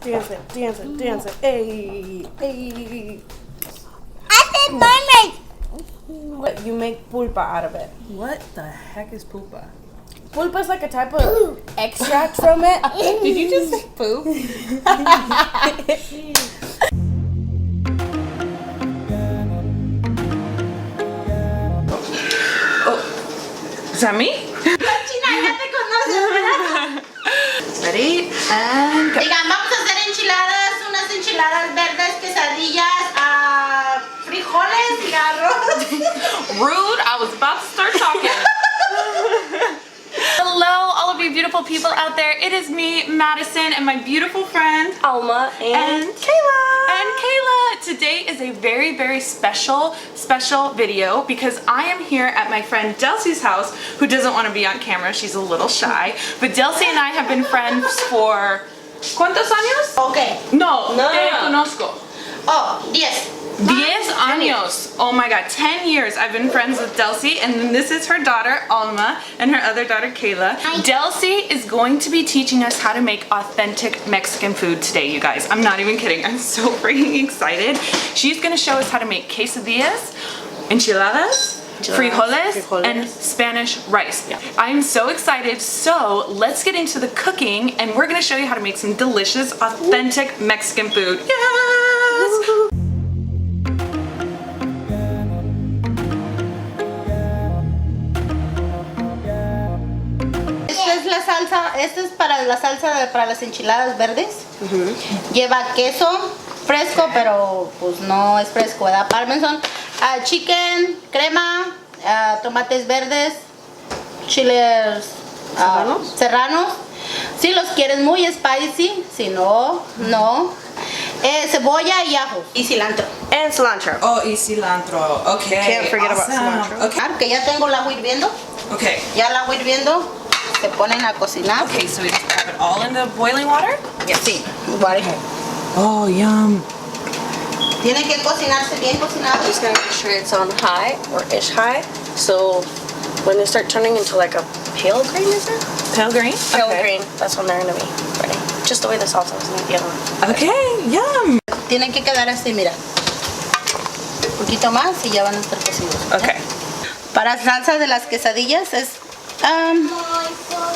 Dance it, dance it, dance it. Hey, hey. I said mermaid. You make pulpa out of it. What the heck is pulpa? Pulpa is like a type of extract from it. Did you just say poop? Is that me? China, ya te conoces, ¿verdad? Ready? And go. Digan, vamos a hacer enchiladas, unas enchiladas verdes, quesadillas, frijoles y arroz. Rude, I was about to start talking. Hello, all of you beautiful people out there. It is me, Madison, and my beautiful friend, Alma and Kayla. And Kayla. Today is a very, very special video because I am here at my friend Delcy's house, who doesn't want to be on camera. She's a little shy. But Delcy and I have been friends for ¿cuántos años? Okay. No, te conozco. Oh, 10. 10 años. Oh my god, 10 years I've been friends with Delcy, and then this is her daughter Alma and her other daughter Kayla. Hi. Delcy is going to be teaching us how to make authentic Mexican food today, you guys. I'm not even kidding. I'm so freaking excited. She's going to show us how to make quesadillas, enchiladas, frijoles, and Spanish rice. Yeah. I'm so excited. So let's get into the cooking, and we're going to show you how to make some delicious, authentic Mexican food. Yes! La salsa, esta es para la salsa para las enchiladas verdes. Lleva queso fresco, pero pues no es fresco, ¿verdad? Parmesan, chicken, crema, tomates verdes, chiles serranos. Si los quieres muy spicy, si no, no. Cebolla y ajo y cilantro. And cilantro. Oh, y cilantro. Okay. Can't forget about cilantro. Okay. Que ya tengo el agua hirviendo. Okay. Ya el agua hirviendo. Se ponen a cocinar. Okay, so we just pop it all into boiling water? Sí, igual. Oh, yum. Tiene que cocinarse bien cocinado. Just gonna make sure it's on high or ish high. So when they start turning into like a pale green, is it? Pale green? Pale green. That's when they're gonna be ready. Just the way the salsa was in the other one. Okay, yum. Tienen que quedar así, mira. Un poquito más y ya van a estar cocidos. Okay. Para salsa de las quesadillas es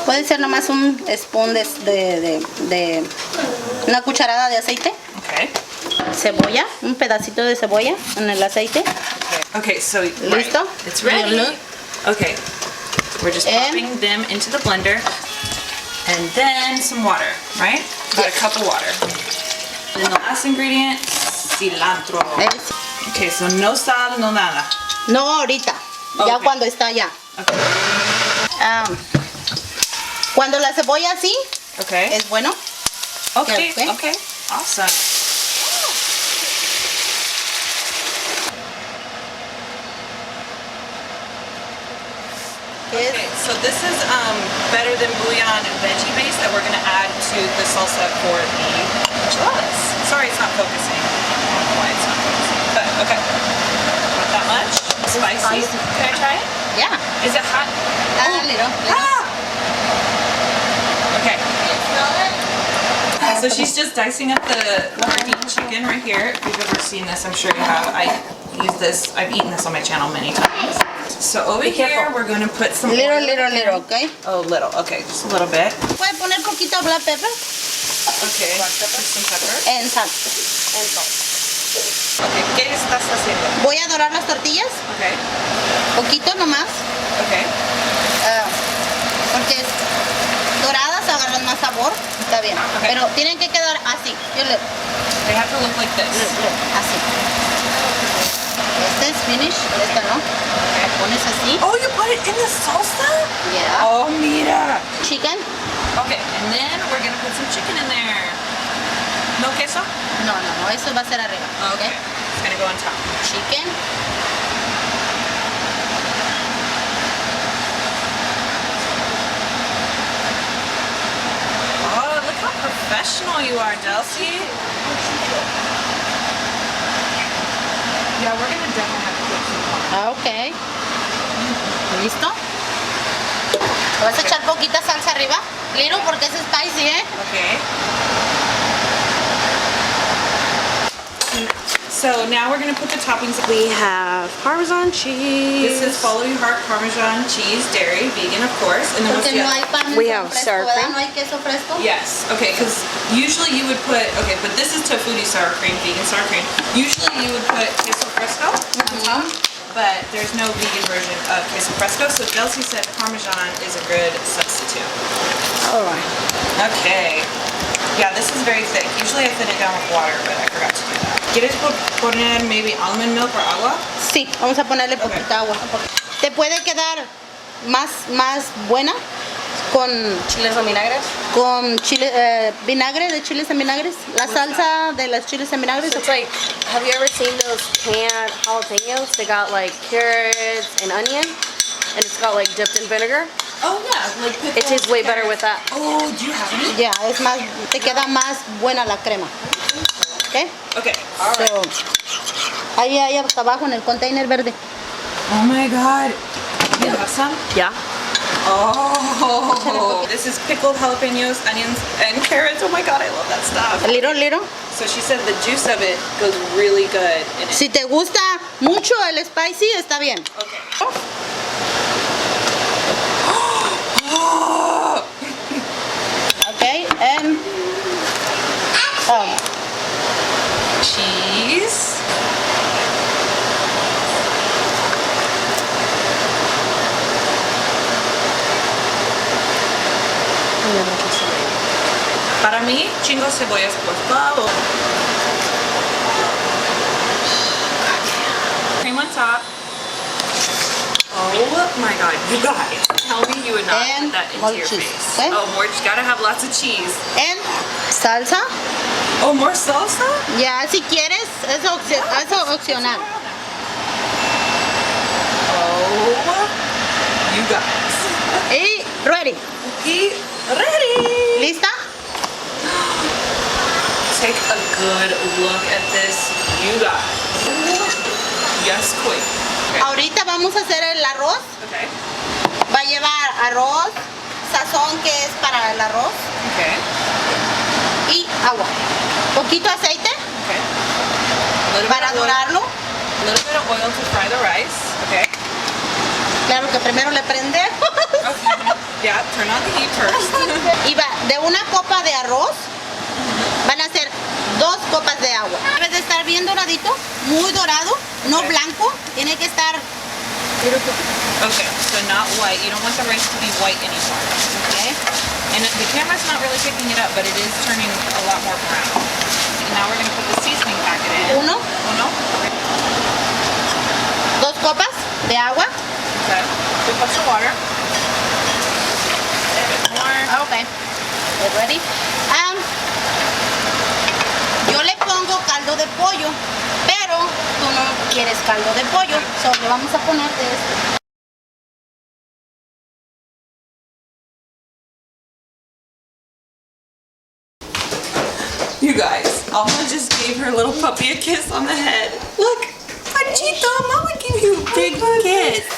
puede ser nomás un spoon de una cucharada de aceite. Okay. Cebolla, un pedacito de cebolla en el aceite. Okay, so ¿Listo? Right. It's ready. Okay. We're just popping them into the blender. And then some water, right? About a cup of water. And then the last ingredient, cilantro. Okay, so no sal, no nada. No ahorita, ya cuando está ya. Okay. Cuando la cebolla así, Okay. es bueno. Okay. Okay. Awesome. Okay, so this is better than bouillon veggie base that we're going to add to the salsa for the enchiladas. Sorry, it's not focusing. I don't know why it's not focusing, but okay. Not that much. Spicy. Can I try it? Yeah. Is it hot? Little. Ah! Okay. So she's just dicing up the Burping chicken right here. If you've ever seen this, I'm sure you have. I've eaten this on my channel many times. So over here, we're going to put some Little, oil. okay? Oh, little. Okay, just a little bit. Puede poner poquito black pepper. Okay, just some pepper. And salt. Okay, ¿qué estás haciendo? Voy a dorar las tortillas. Okay. Poquito nomás. Okay. Porque doradas agarran más sabor. Está bien. Okay. Pero tienen que quedar así. They have to look like this. Así. Este es finish. Esta no. Pones así. Oh, you put it in the salsa? Yeah. Oh, mira. Chicken. Okay, and then we're going to put some chicken in there. No queso? No. Eso va a ser arriba. Okay. It's going to go on top. Chicken. Oh, look how professional you are, Delcy. Yeah, we're going to definitely have to put some more. Okay. ¿Listo? ¿Le vas a echar poquita salsa arriba? Little porque es spicy, ¿eh? Okay. so now we're gonna put the toppings. We have Parmesan cheese. This is Follow Your Heart Parmesan cheese, dairy, vegan of course. And then what's Porque the no other? hay parmesano We have fresco, sour ¿verdad? cream. No hay queso fresco. Yes, okay, because usually you would put, okay, but this is tofutti sour cream, vegan sour cream. Usually you would put queso fresco on top, but there's no vegan version of queso fresco, so Delcy said Parmesan is a good substitute. All right. Okay. Yeah, this is very thick. Usually I thin it down with water, but I forgot to do that. ¿Quieres poner maybe almond milk or agua? Sí, vamos a ponerle poquita agua. Te puede quedar más buena con Chiles en vinagre. con chile, vinagre de chiles en vinagres. La salsa de los chiles en vinagres. So it's like, have you ever seen those canned jalapenos? They got like carrots and onion, and it's got like dipped in vinegar. Oh yeah, like pickled It tastes way better carrots. with that. Oh, do you have any? Ya, es más, te queda más buena la crema. ¿Ok? Okay, alright. So, ahí hasta abajo en el container verde. Oh my god. You have some? Yeah. Oh, this is pickled jalapenos, onions, and carrots. Oh my god, I love that stuff. Little. So she said the juice of it goes really good in it. Si te gusta mucho el spicy, está bien. Okay. Ok, and Cheese. Para mí, chingo cebollas, por favor. Cream on top. Oh my god, you guys. Tell me you would not And put that more into your cheese, face. okay? Oh, more, gotta have lots of cheese. and salsa. Oh, more salsa? Ya, si quieres, es opcional. Oh, you guys. Y ready. Eat ready. ¿Lista? Take a good look at this, you guys. Yes, queen. Okay. Ahorita vamos a hacer el arroz. Okay. Va a llevar arroz, sazón que es para el arroz Okay. y agua. Poquito aceite Okay. A little para bit of oil. dorarlo. A little bit of oil to fry the rice. Okay. Claro que primero le prendemos. Okay. Yeah, turn on the heat first. Y va, de una copa de arroz van a ser 2 copas de agua. Debe de estar bien doradito, muy dorado, no Okay. blanco. Tiene que estar Okay, so not white. You don't want the rice to be white anymore. Okay. And the camera's not really picking it up, but it is turning a lot more brown. And now we're gonna put the seasoning packet in. Uno. Okay. 2 copas de agua. Okay. 2 cups of water. A bit more. Ok. Get ready. Yo le pongo caldo de pollo, pero tú no quieres caldo de pollo, so le vamos a poner de este. You guys, Alma just gave her little puppy a kiss on the head. Look, Panchito, Mama gave you a big kiss.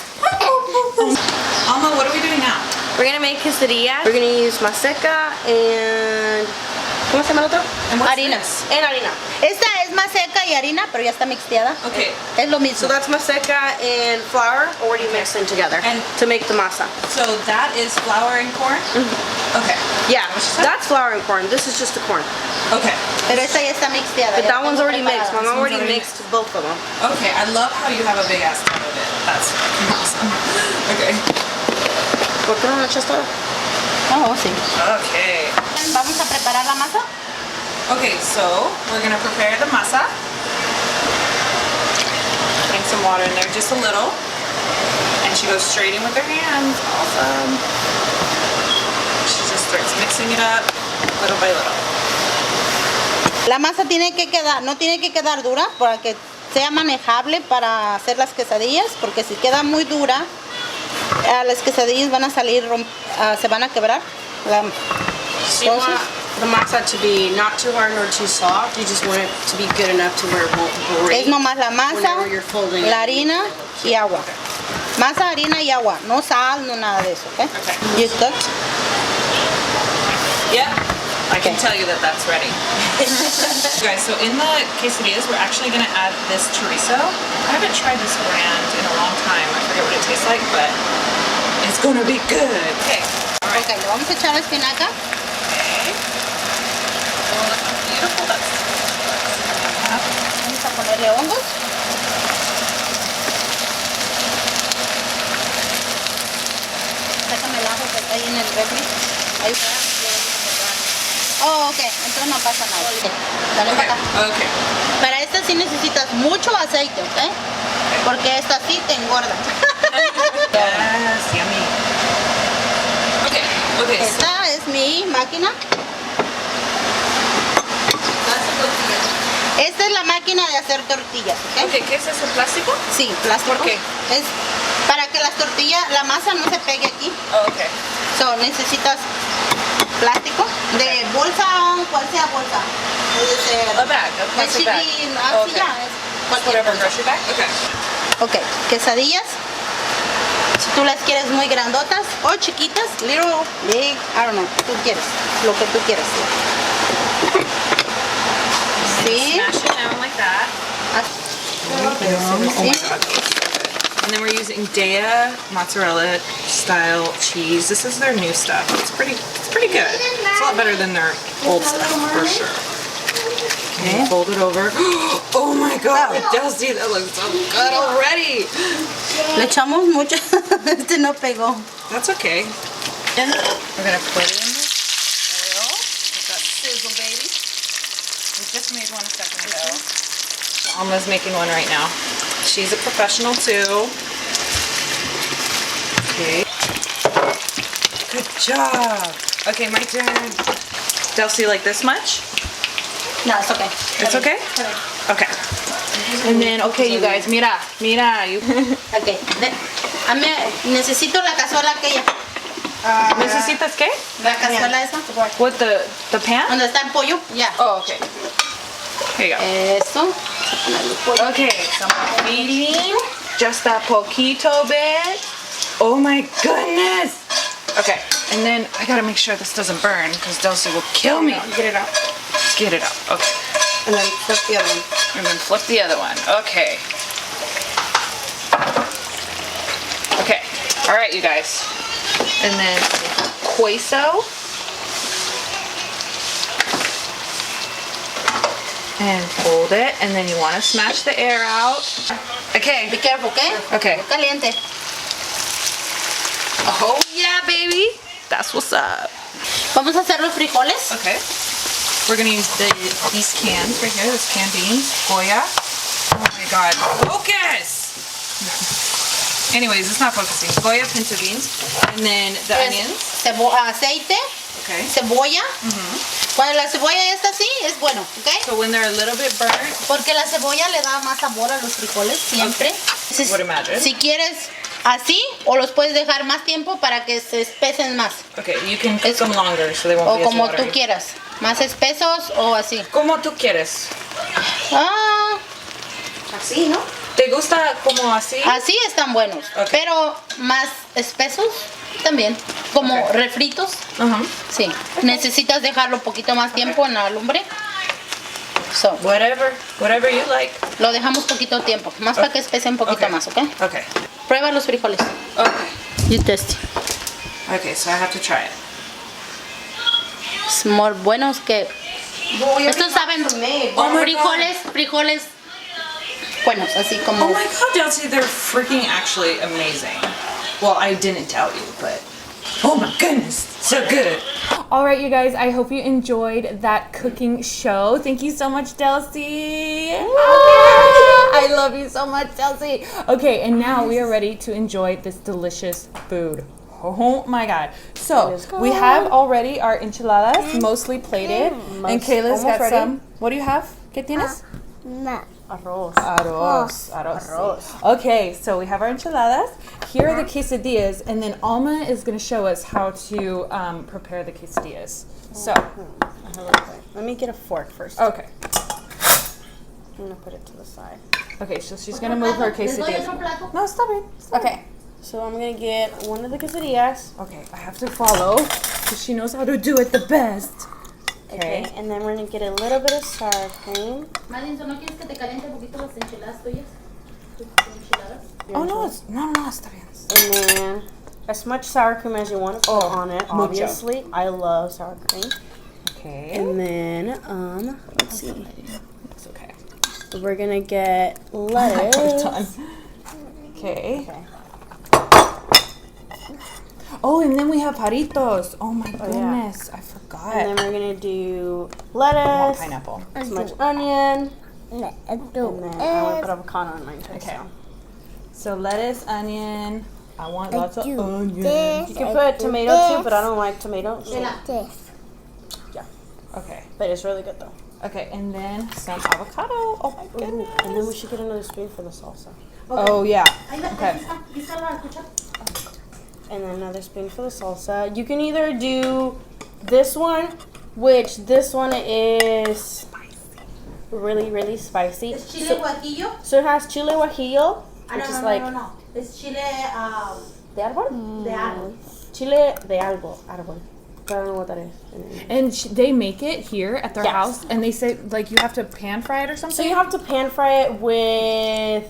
Alma, what are we doing now? We're gonna make quesadillas. We're gonna use maseca and ¿cómo se llama el otro? And what's Harina. this? And harina. Esta es maseca y harina, pero ya está mixteada. Okay, Es lo So mismo. that's maseca and flour already mixed in together And- to make the masa. so that is flour and corn? Okay, Yeah, that's flour and corn. This is just the corn. okay, Pero esta ya está mixteada. But ya that one's tengo already mixed. preparada. Mom already already mixed both of them. okay. I love how you have a big ass tub of it. That's fucking awesome. Okay. ¿Por qué no lo echas todo? Oh, sí. Okay. Vamos a preparar la masa. Okay, so we're gonna prepare the masa. Putting some water in there, just a little. And she goes straight in with her hands. Awesome. She just starts mixing it up little by little. La masa tiene que quedar, no tiene que quedar dura para que sea manejable para hacer las quesadillas, porque si queda muy dura, las quesadillas van a salir, se van a quebrar. So you want the masa to be not too hard nor too soft. You just want it to be good enough to where it won't break. Es nomás la masa, whenever you're folding la it. harina y agua. Masa, harina y agua, no sal, no nada de eso, ¿ok? Okay. You cooked? Yep. I can tell you that that's ready. Guys, so in the quesadillas, we're actually gonna add this chorizo. I haven't tried this brand in a long time. I forget what it tastes like, but it's gonna be good. Okay, all right. Ok, le vamos a echar espinaca. Okay. Oh, look how beautiful that's. Vamos a ponerle hongos. Sácame el ajo que está ahí en el refri. Ahí está. Oh, ok, entonces no pasa nada. Okay. Dale para acá. Okay. Para esta sí necesitas mucho aceite, ¿ok? Porque esta sí te engorda. Yes, yummy. Okay, okay. Esta es mi máquina. Esta es la máquina de hacer tortillas, ¿ok? Okay, ¿qué es eso? ¿Plástico? Sí, plástico. ¿Por qué? Es para que las tortillas, la masa no se pegue aquí. Oh, okay. So, necesitas plástico de bolsa, cual sea bolsa. Puede ser A bag, a plastic bag. chilín, Oh, así okay. ya. Es cualquier Whatever, bolsa. grocery bag? Okay. Ok, quesadillas. Si tú las quieres muy grandotas o chiquitas, little, big, I don't know, tú quieres, lo que tú quieras. Sí. Smash it down like that. Así. Oh my god. And then we're using Dea mozzarella style cheese. This is their new stuff. It's pretty good. It's a lot better than their old stuff for sure. Okay, fold it over. Oh my god, Delsey, that looks so good already. Le echamos mucho. Este no pegó. That's okay. We're gonna put it in the oil. Let that sizzle, baby. We just made one a second ago. Alma's making one right now. She's a professional too. Okay. Good job. Okay, my turn. Delsey, like this much? No, it's okay. It's okay? Okay. And then, okay, you guys, mira. You. Ok. Necesito la cazuela aquella. ¿Necesitas qué? La cazuela esa. What, the pan? Donde está el pollo. Ya. Oh, okay. Here you go. Eso. Okay, so I'm feeding just a poquito bit. Oh my goodness. Okay, and then I gotta make sure this doesn't burn because Delsey will kill me. Get it out. Get it out. Okay. And then flip the other one. And then flip the other one. Okay. Okay. All right, you guys. And then queso. And fold it, and then you want to smash the air out. Okay. Be careful, okay? Okay. Caliente. Oh yeah, baby. That's what's up. Vamos a hacer los frijoles. Okay. We're gonna use these cans right here. This canned beans, Goya. Oh my God. Focus. Anyways, it's not focusing. Goya pinto beans, and then the onions. Aceite, Okay. cebolla. Cuando la cebolla ya está así, es bueno, ¿ok? So when they're a little bit burnt, Porque la cebolla le da más sabor a los frijoles siempre. Entonces, Would imagine. si quieres así, o los puedes dejar más tiempo para que se espesen más. okay, you can cook them longer so they won't O be as como watery. tú quieras. Más espesos o así. Como tú quieres. Ah, Así, ¿no? ¿Te gusta como así? así están buenos. Ok. Pero más espesos también. Como Ok. refritos. Uh-huh. Sí. Necesitas dejarlo un poquito más tiempo en la lumbre. So, Whatever you like. lo dejamos poquito tiempo. Más para que espese un poquito Okay. más, ¿ok? Okay. Prueba los frijoles. Okay. You test. Okay, so I have to try it. Es muy buenos que... Estos saben Oh my frijoles buenos, así como... Oh my God, Delsey, they're freaking actually amazing. Well, I didn't tell you, but oh my goodness, so good. All right, you guys, I hope you enjoyed that cooking show. Thank you so much, Delsey. I love you so much, Delsey. Okay, and now we are ready to enjoy this delicious food. Oh my God. So, we have already our enchiladas mostly plated. And Kayla's got some. What do you have? ¿Qué tienes? Arroz. Okay, so we have our enchiladas. Here are the quesadillas, and then Alma is going to show us how to prepare the quesadillas. So, Let me get a fork first. okay. I'm gonna put it to the side. Okay, so she's going to move her quesadillas. No, stop it. Okay, so I'm gonna get one of the quesadillas. Okay, I have to follow because she knows how to do it the best. Okay, and then we're gonna get a little bit of sour cream. Madison, ¿no quieres que te caliente un poquito las enchiladas tuyas? ¿Tus enchiladas? Oh no, está bien. And then as much sour cream as you want to put on it. Obviously, I love sour cream. Okay. And then let's see. It's okay. We're gonna get lettuce. Okay. Oh, and then we have paritos. Oh my goodness, I forgot. And then we're gonna do I want lettuce, pineapple. as much onion, and then I want to put avocado on mine too. Okay. So lettuce, onion. I want lots of onion. You can put tomato too, but I don't like tomatoes. Yeah, Okay. but it's really good though. Okay, and then some avocado. Oh my goodness. And then we should get another spoon for the salsa. Oh yeah. Okay. And then another spoon for the salsa. You can either do this one, which this one is really, really spicy. ¿Es chile guajillo? So it has chile guajillo, which is like No. Es chile de árbol? de árbol. Chile de árbol. I don't know what that is. And they make it here at their Yes. house, and they say like you have to pan fry it or something. So you have to pan fry it with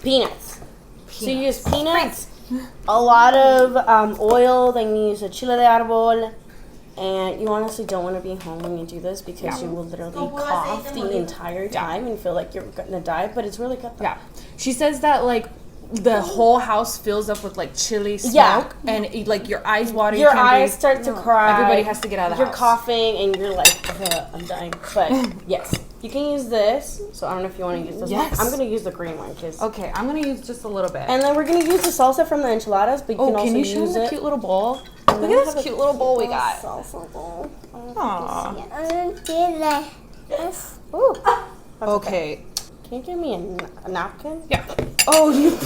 peanuts. So you use peanuts, a lot of oil, then you use a chile de árbol, and you honestly don't want to be home when you do this because you will literally cough the entire time and feel like you're gonna die, but it's really good though. Yeah. She says that like the whole house fills up with like chili smoke, Yeah. and like your eyes water. Your you can't eyes breathe. start to cry. Everybody has to get out of the You're house. coughing and you're like, I'm dying. But yes, you can use this. So I don't know if you want to use this Yes. one. I'm going to use the green one. Okay, I'm gonna use just a little bit. And then we're going to use the salsa from the enchiladas, but you can also can you show use them the it. cute little bowl? And Look then at have this a cute little bowl we got. Salsa bowl. Aww. Ooh. Okay. Can you give me a napkin? Yeah. Oh, you.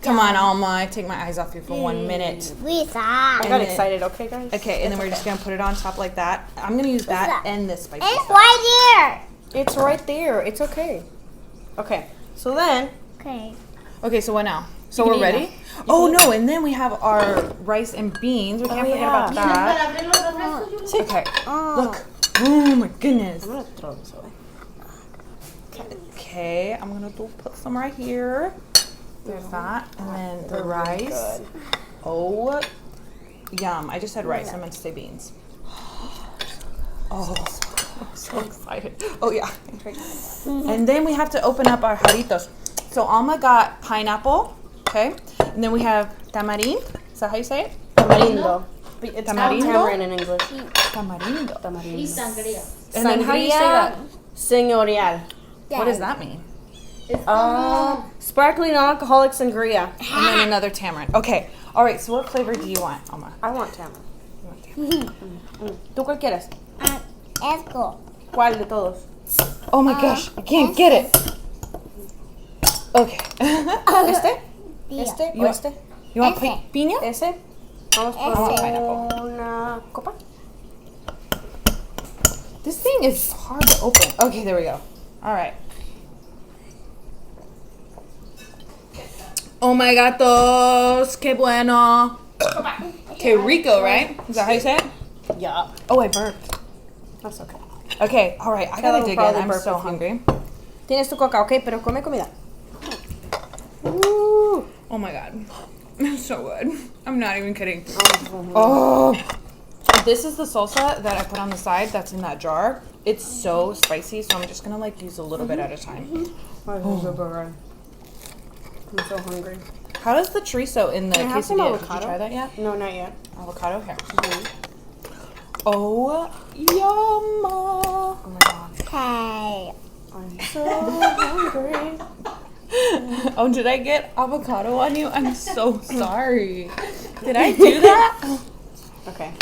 Come on, Alma. Take my eyes off you for 1 minute. I got then- excited. Okay, guys. Okay, and then we're just gonna put it on top like that. I'm gonna use that and this spicy stuff. It's right there. It's okay. Okay. So then, Okay, so what now? So You we're can eat ready? Oh no, and then we have our rice and beans. We can't forget about that. Para abrir los refrescos, Julie. Okay. Look. Oh my goodness. I'm going to throw this away. Okay, I'm gonna put some right here. There's that, and then the rice. Oh, yum! I just said rice. I meant to say beans. Oh, I'm so excited. Oh yeah. And then we have to open up our jarritos. So Alma got pineapple. Okay, and then we have tamarind. Is that how you say it? Tamarindo. It's Tamarindo? tamarind in English. Tamarindo. Y Tamarindo. sangría. And then how do you say that? Señorial. What does that mean? Sparkling non-alcoholic sangria. And then another tamarind. Okay. All right. So what flavor do you want, Alma? I want tamarind. You want tamarind? ¿Tú cuál quieres? ¿Cuál de todos? Oh my gosh, I can't get it. Okay. ¿Este? ¿Este? You ¿O want- este? You want piña? ¿Ese? Vamos I want pineapple. por una copa. This thing is hard to open. Okay, there we go. All right. Oh my gatos, qué bueno. Que rico, right? Is that how you say it? Yeah. Oh, I burped. That's okay. Okay, all right. I gotta will dig in. probably I'm burp so with you. hungry. Tienes tu coca, okay, pero come comida. Ooh. Oh my god. It's so good. I'm not even kidding. Oh. This is the salsa that I put on the side that's in that jar. It's so spicy, so I'm just gonna like use a little bit at a time. I'm so hungry. How does the chorizo in the Can I have some quesadilla? Did you avocado? try that yet? No, not yet. Avocado here. Oh, yum! Oh my god. I'm so hungry. Oh, did I get avocado on you? I'm so sorry. Did I do that? Okay.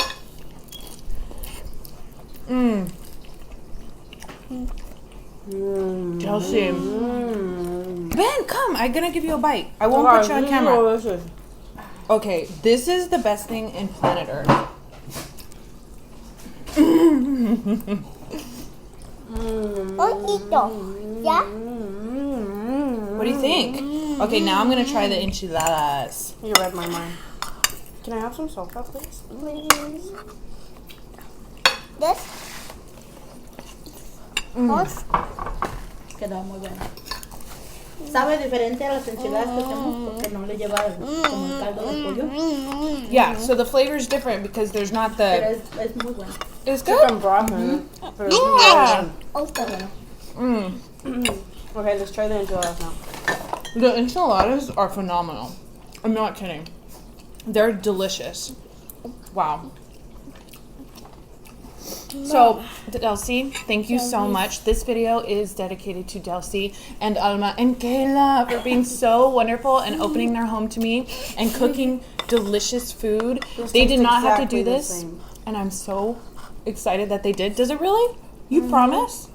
Chelsea. Ben, come. I'm gonna give you a bite. I won't put you on camera. Delicious. Okay, this is the best thing in planet Earth. What do you think? Okay, now I'm gonna try the enchiladas. You read my mind. Can I have some salsa, please? Please. This. Quedó muy bueno. Sabe diferente a las enchiladas que hacemos porque no le lleva como el caldo de pollo. Yeah, so the flavor's different because there's not Pero the. es muy bueno. It's good. Chicken broth in it. But it's Yeah. Está bueno. Okay, let's try the enchiladas now. The enchiladas are phenomenal. I'm not kidding. They're delicious. Wow. So, Delcy, thank you so much. This video is dedicated to Delcy and Alma and Kayla for being so wonderful and opening their home to me and cooking delicious food. They did tastes not have to exactly do the this, same. and I'm so excited that they did. Does it really? You promise?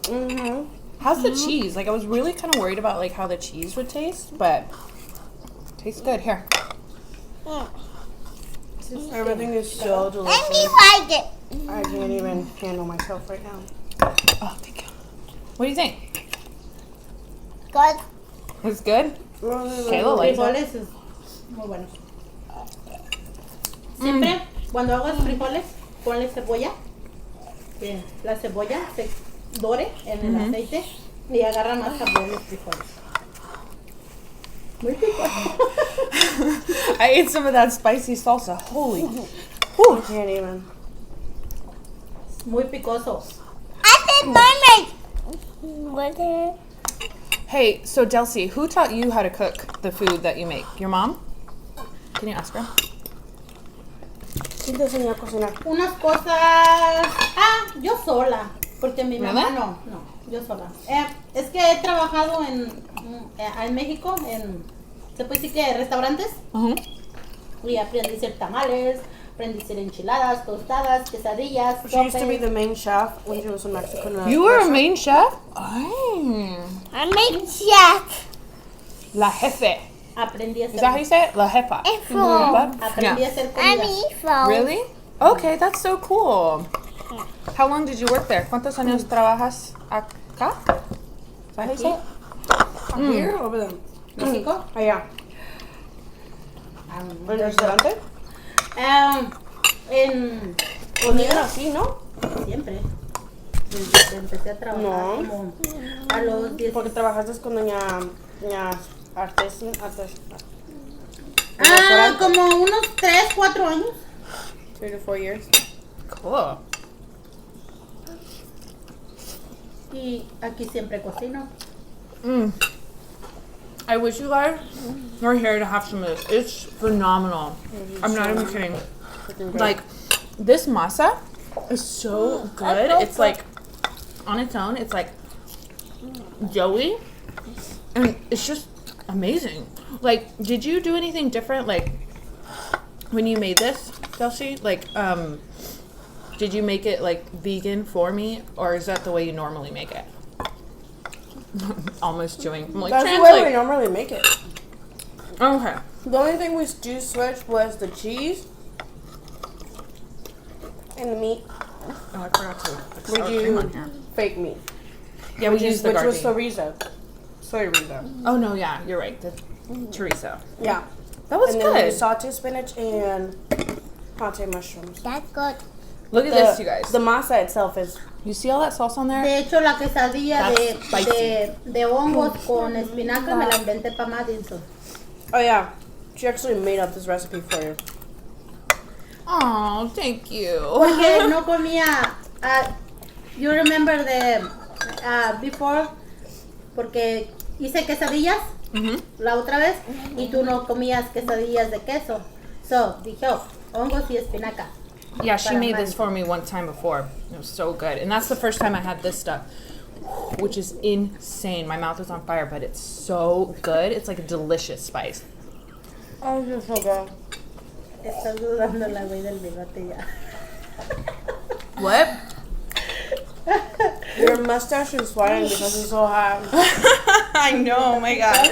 Mm-hmm. How's the cheese? Like, I was really kind of worried about like how the cheese would taste, but tastes good. Here. Everything is so Let me delicious. like it. I can't even handle myself right now. Oh, thank you. What do you think? Good. It's good? Kayla likes it. Frijoles es muy bueno. Siempre cuando hagas frijoles, ponle cebolla. Que la cebolla se dore en el aceite y agarra más sabor los frijoles. Muy picoso. I ate some of that spicy salsa. Holy. I can't even. Muy picoso. I said mermaid. What? Hey, so Delcy, who taught you how to cook the food that you make? Your mom? Can you ask her? ¿Quién te enseñó a cocinar? Unas cosas. Yo sola. Porque mi mamá ¿Really? no, yo sola. Es que he trabajado en México, se puede decir que restaurantes. Uh-huh. Y aprendí a hacer tamales, aprendí a hacer enchiladas, tostadas, quesadillas, She used to be sopes. the main chef when she was in Mexico. You were a main chef? Ay. I made chef. La jefe. Aprendí a Is that how you hacer, say it? La jefa. aprendí a hacer I'm comidas. evil. Really? Okay, that's so cool. How long did you work there? ¿Cuántos años trabajas acá? Is that how you say it? Here or over there? México. Allá. ¿En el restaurante? En Comida así, ¿no? siempre. Desde que empecé a trabajar No. como a los 10. Porque trabajaste con doña Artes. Como unos 3, 4 años. 3 to 4 years. Cool. Y aquí siempre cocino. I wish you guys were here to have some of this. It's phenomenal. I'm not even kidding. Like, this masa is so good. It's like, on its own, it's like doughy. And it's just amazing. Like, did you do anything different, like, when you made this, Delcy? Like, did you make it, like, vegan for me? Or is that the way you normally make it? Almost chewing. I'm like, That's the way we translate. normally make it. Okay. The only thing we do switch was the cheese and the meat. Oh, I forgot to put We sour cream on do here. fake meat. Yeah, we used the Which was garbage. soy chorizo. Oh no, yeah, you're right. The chorizo. Yeah. That was And then we good. saute spinach and pate mushrooms. That's good. Look at this, you guys. The masa itself is You see all that sauce on there? De hecho, la quesadilla That's spicy. de hongos con espinaca me la inventé para Madison. Oh yeah, she actually made up this recipe for you. Oh, thank you. Porque no comía. You remember before? Porque hice quesadillas la otra vez y tú no comías quesadillas de queso. So, dije, hongos y espinaca. Yeah, she Para made this Madison. for me one time before. It was so good. And that's the first time I had this stuff, which is insane. My mouth is on fire, but it's so good. It's like a delicious spice. Oh, you're so good. Estás dudando la güey del bigote ya. What? Your mustache is sweating because it's so hot. I know, oh my god.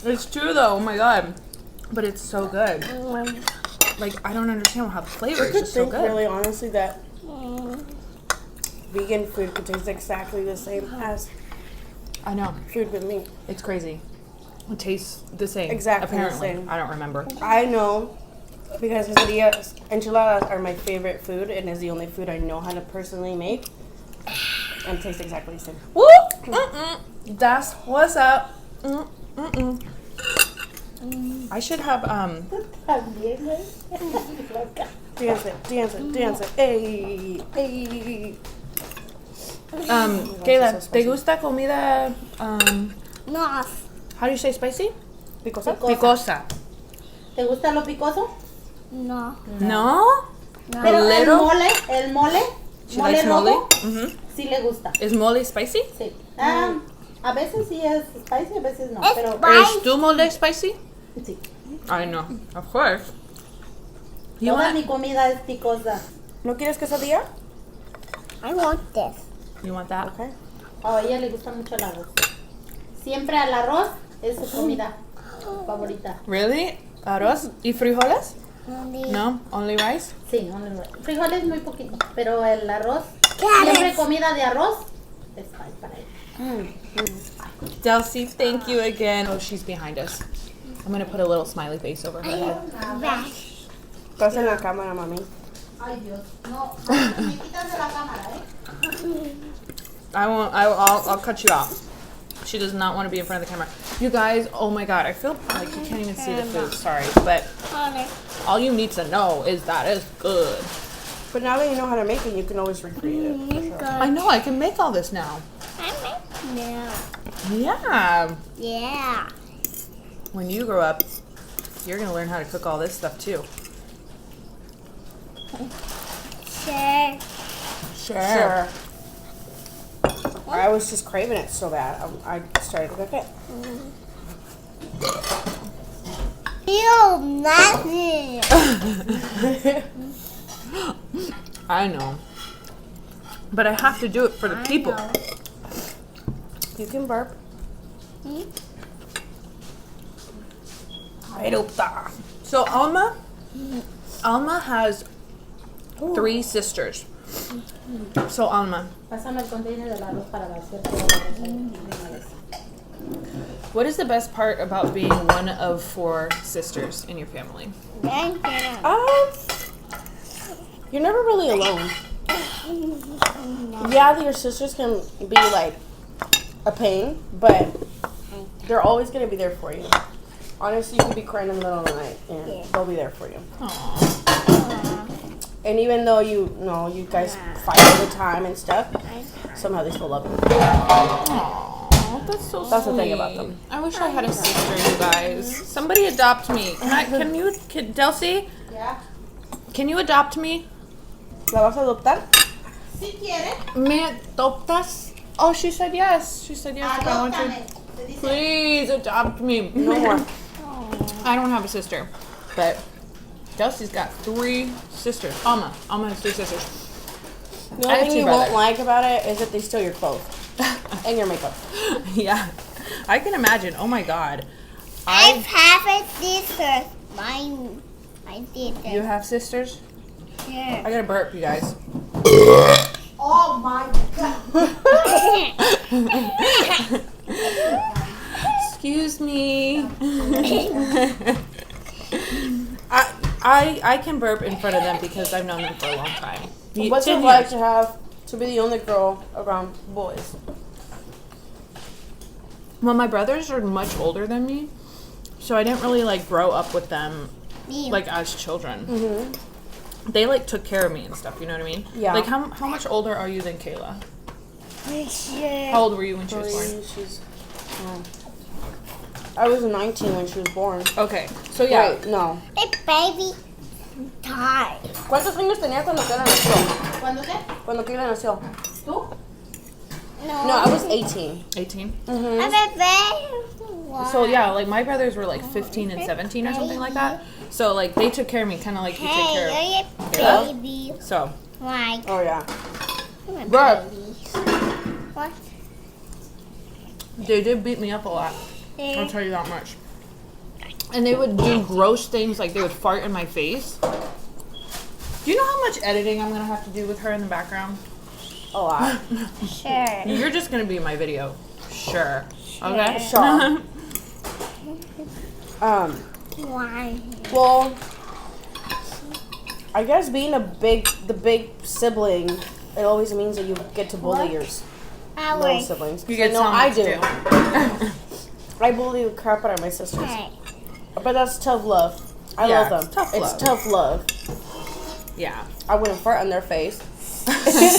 It's true though, oh my god. But it's so good. Like, I don't understand how the flavor I is could just so think good. really honestly that vegan food could taste exactly the same as I know. food with meat. It's crazy. It tastes the same. Exactly the apparently. same. I don't remember. I know Because quesadillas, enchiladas are my favorite food, and is the only food I know how to personally make, and tastes exactly the same. Woo! That's what's up. I should have Dance it, hey, hey. Kayla, ¿te gusta comida No. how do you say spicy? Picosa? Picosa. ¿Te gusta lo picoso? No. No? Pero A little? el mole She likes rojo, mole? Mm-hmm. sí le gusta. Is mole spicy? Sí. A veces sí es spicy, a veces no. Es Pero Is tu mole spicy? sí. I know, of course. You Toda want, mi comida es picosa. ¿No quieres quesadilla? I want this. you want that? Okay. A ella le gusta mucho el arroz. Siempre al arroz es su comida favorita. Really? ¿Arroz y frijoles? Mommy. No? Only rice? Sí, frijoles muy poquito, pero el arroz, Carrots. siempre comida de arroz es para ella. Delcy, thank you again. Oh, she's behind us. I'm gonna put a little smiley face over her head. Rash. Estás en la cámara, mami. Ay Dios, no, me quitas de la cámara, I won't. I'll cut you out. She does not want to be in front of the camera. You guys, oh my god, I feel like you can't even see the food. Sorry, but Honor. all you need to know is that it's good. But now that you know how to make it, you can always recreate it. for sure. I know I can make all this now. No. Yeah. Yeah. When you grow up, you're gonna learn how to cook all this stuff too. Sure. Sure. I was just craving it so bad. I started to cook it. Feel nothing. I know. But I have to do it for the people. know. You can burp. So Alma has 3 sisters. So Alma, Pásame el container del arroz para vaciar todo el arroz ahí de una vez. what is the best part about being one of 4 sisters in your family? You're never really alone. Yeah, your sisters can be like a pain, but they're always gonna be there for you. Honestly, you could be crying in the middle of the night, and they'll be there for you. And even though you know you guys fight all the time and stuff, somehow they still love you. Aww, that's so sweet. That's the thing about them. I wish I had a sister, you guys. Somebody adopt me. Can Delcy? ¿Ya? Can you adopt me? ¿La vas a adoptar? Si quiere, ¿Me adoptas? Oh, she said yes. She said yes. If I want adóptame. to. Te dice, Please adopt me. No more. I don't have a sister, but Delcy's got 3 sisters. Alma has 3 sisters. The I have only thing 2 you won't brothers. like about it is that they steal your clothes and your makeup. Yeah, I can imagine. Oh my god. I have a sister. Mine. I did it. You have sisters? Yeah. I gotta burp, you guys. oh my God. Excuse me. I can burp in front of them because I've known them for a long time. What's it 10 like years. to be the only girl around boys? Well, my brothers are much older than me, so I didn't really like grow up with them like as children. They like took care of me and stuff. You know what I mean? Yeah. Like how much older are you than Kayla? Sure. How old were you when she was born? I was 19 when she was born. Okay, so yeah. Wait, no. A baby died. ¿Cuántos años tenía cuando Kayla nació? ¿Cuándo qué? Cuando Kayla nació? ¿Tú? No, I was 18. 18. I'm a baby. So yeah, like my brothers were like 15 and 17 or something like that. So like they took care of me, kind of like you take care of. Hey, Yeah. you're a baby. So Like, Oh, yeah. I'm a Bruh. baby. What? they did beat me up a lot. I'll There. tell you that much. And they would do gross things, like they would fart in my face. Do you know how much editing I'm gonna have to do with her in the background? A lot. Sure. You're just gonna be in my video. Sure. Okay. Sure. Why? Well, I guess being the big sibling, it always means that you get to bully your little siblings. You get no, some I do. too. I bully the crap out of my sisters. Okay. But that's tough love. I Yeah, love them. tough It's love. tough love. Yeah. I wouldn't fart on their face.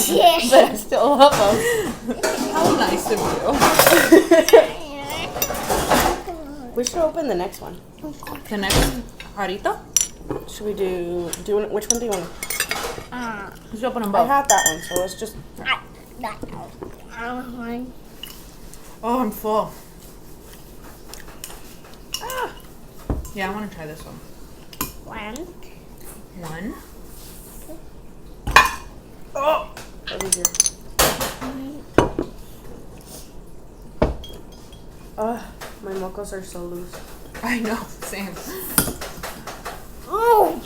Yeah. But I still love them. How nice of you. We should open the next one. The next jarrito? Should we do which one do you want? Let's open them I both. had that one, so let's just. Oh, I'm full. Yeah, I want to try this one. One. Oh! That was your. My mocos are so loose. I know, same. Oh.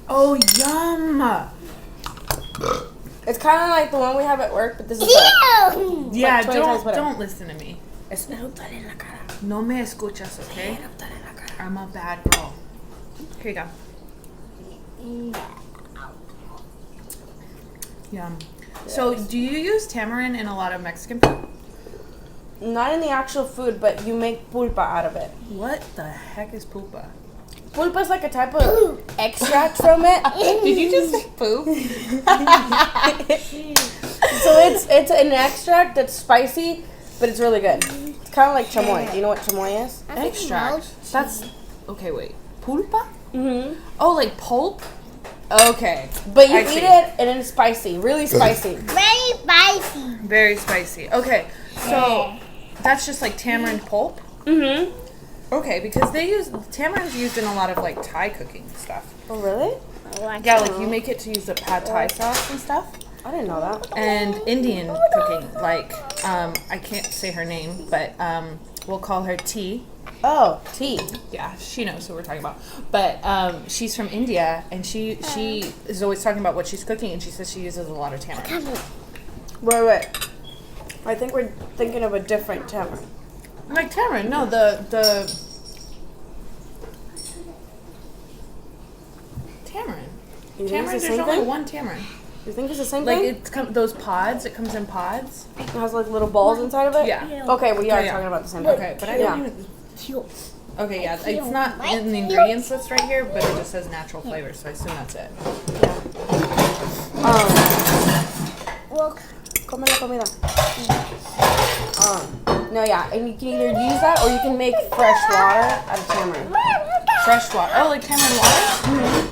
Oh, yum! It's kind of like the one we have at work, but this is better. Ew. Yeah, 20 times better. don't listen to me. Es eruptar en la cara. No me escuchas, okay? Eruptar en la cara. I'm a bad girl. Here you go. Yum. So, do you use tamarind in a lot of Mexican food? Not in the actual food, but you make pulpa out of it. What the heck is pulpa? Pulpa is like a type of extract from it. Did you just say poop? So it's an extract that's spicy, but it's really good. It's kind of like chamoy. Do you know what chamoy is? Extract. That's okay. Wait, pulpa? Mm-hmm. Oh, like pulp? Okay, But you I eat see. it and it's spicy, really spicy. Very spicy. very spicy. Okay, so that's just like tamarind pulp. Mm-hmm. Okay, because tamarind's used in a lot of like Thai cooking stuff. Oh, really? Yeah, like you make it to use the pad Thai sauce and stuff. I didn't know that. And Indian cooking, like I can't say her name, but we'll call her T. Oh, tea. Yeah, she knows who we're talking about. But she's from India, and she is always talking about what she's cooking, and she says she uses a lot of tamarind. Wait. I think we're thinking of a different tamarind. Like tamarind? No, the tamarind. You think Tamarind. it's the There's same only thing? one tamarind. You think it's the same Like thing? those pods. It comes in pods. It has like little balls inside of it? Yeah. Okay, we are Yeah. talking about the same thing. Okay, but I Yeah. don't even. Okay, yeah, it's not in the ingredients list right here, but it just says natural flavors, so I assume that's it. Look. Come la comida. No, yeah, and you can either use that or you can make fresh water out of tamarind. Fresh water. Oh, like tamarind water?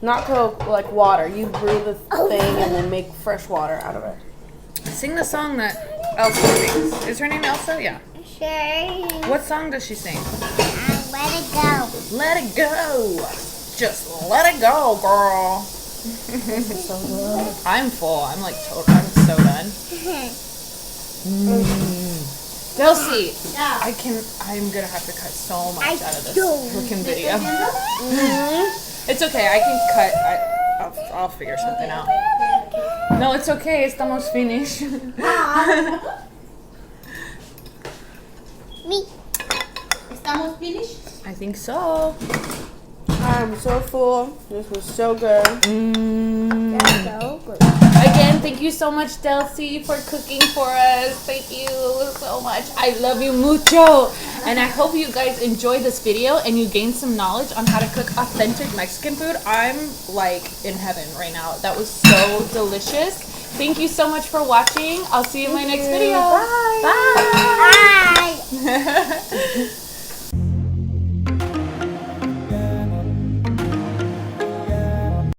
Not Coke, like water. You brew the thing and then make fresh water out of it. Sing the song that Elsa sings. Is her name Elsa? Yeah. Sure. What song does she sing? Let it go. Let it go. Just let it go, girl. So good. I'm full. I'm like I'm so done. Delcy, I'm gonna have to cut so much out of this freaking video. It's okay. I can cut. I'll figure something out. No, it's okay. Estamos finished. Me. ¿Estamos finished? I think so. I'm so full. This was so good. So good. Again, thank you so much, Delcy, for cooking for us. Thank you so much. I love you mucho. And I hope you guys enjoyed this video and you gained some knowledge on how to cook authentic Mexican food. I'm like in heaven right now. That was so delicious. Thank you so much for watching. I'll see you in my next video. Bye. Bye.